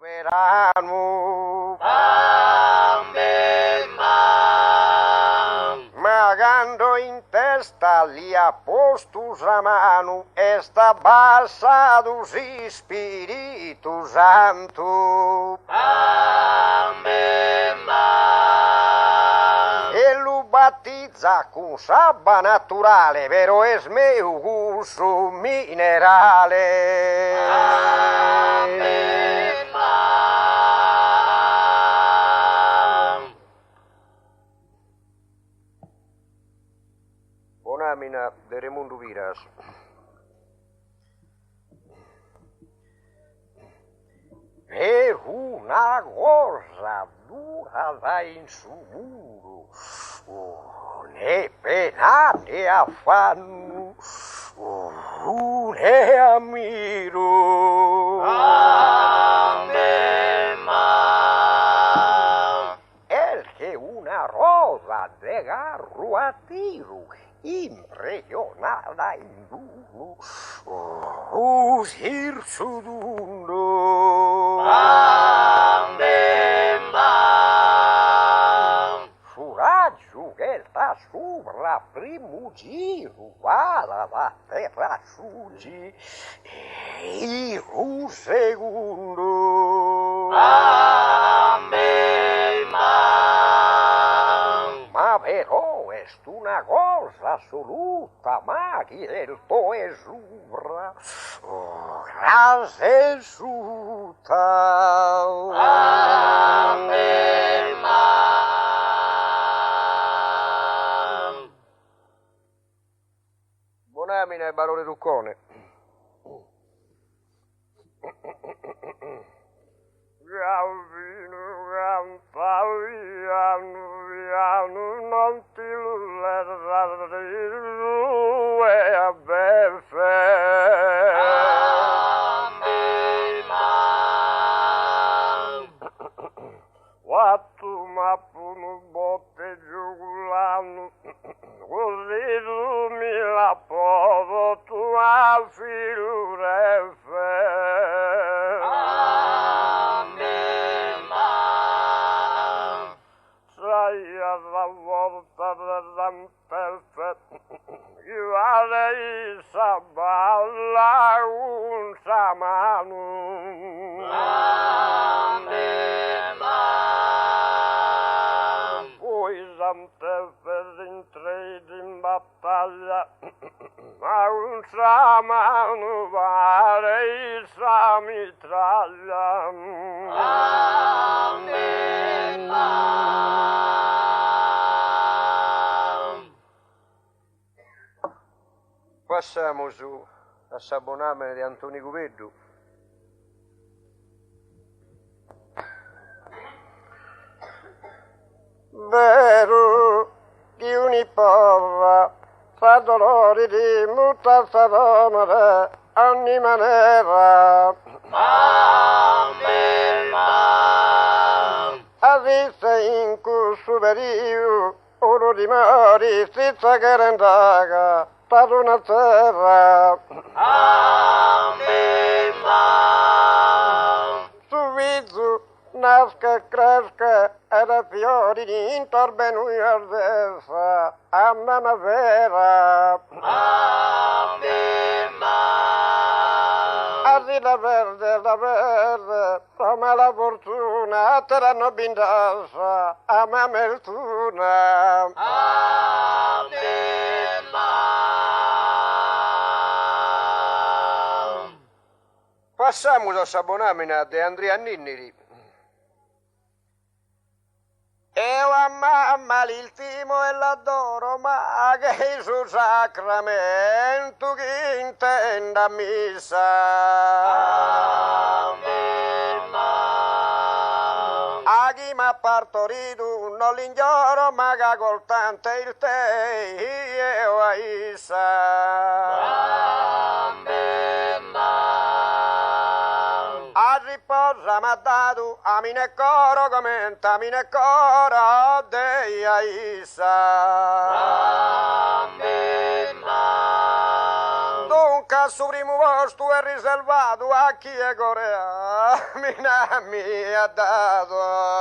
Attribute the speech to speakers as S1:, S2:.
S1: verano, magando in testa li ha posto a mano e sta bassato si Spirito Santo. E lo battizza con sabba naturale, vero es meu gusto minerale. Bonamina de Remundo Viras. Per una cosa dura da in su muro, ne pena ne affanno, ne ammiro. El che una rosa de garro a tiro, impressionada in duno, usir su duno. Suraggio che sta sopra primo giro, va la terra suggi, e il secondo. Ma però è una cosa assoluta, ma chi il tuo esubra, grase suta. Buonamina e barone Ruccone. Non ti a beffe. Quattro mappuno botte giugulano, così tu mi la povo tua filureffe. La volta dell'ampelfe, io avrei saballa un samano. Poi Zampelfe rintrede in battaglia, ma un samano varei sa mitraglia. Passiamo su a Saboname di Antonio Cuveddu. Vero che un'ipova fa dolori di muta sadomare ogni maniera. Avvisse in curso verio uno di mori senza garandaga per una terra. Su viso nasca e cresca ed fiori di intorno in ardessa a primavera. La verde, come la fortuna, te l'hanno bindassa a me meltuna. Passiamo a Sabonamina di Andrea Ninniri. E la mamma l'ultimo e l'adoro, ma che sul sacramento che intenda missa. A chi m'ha partorito non l'ignoro, ma che col tanto il te io a a riposa m'ha dato a mine coro commenta mine coro dei Aissa. Dunque al suo primo posto è riservato a chi è Corea, mi ha dato.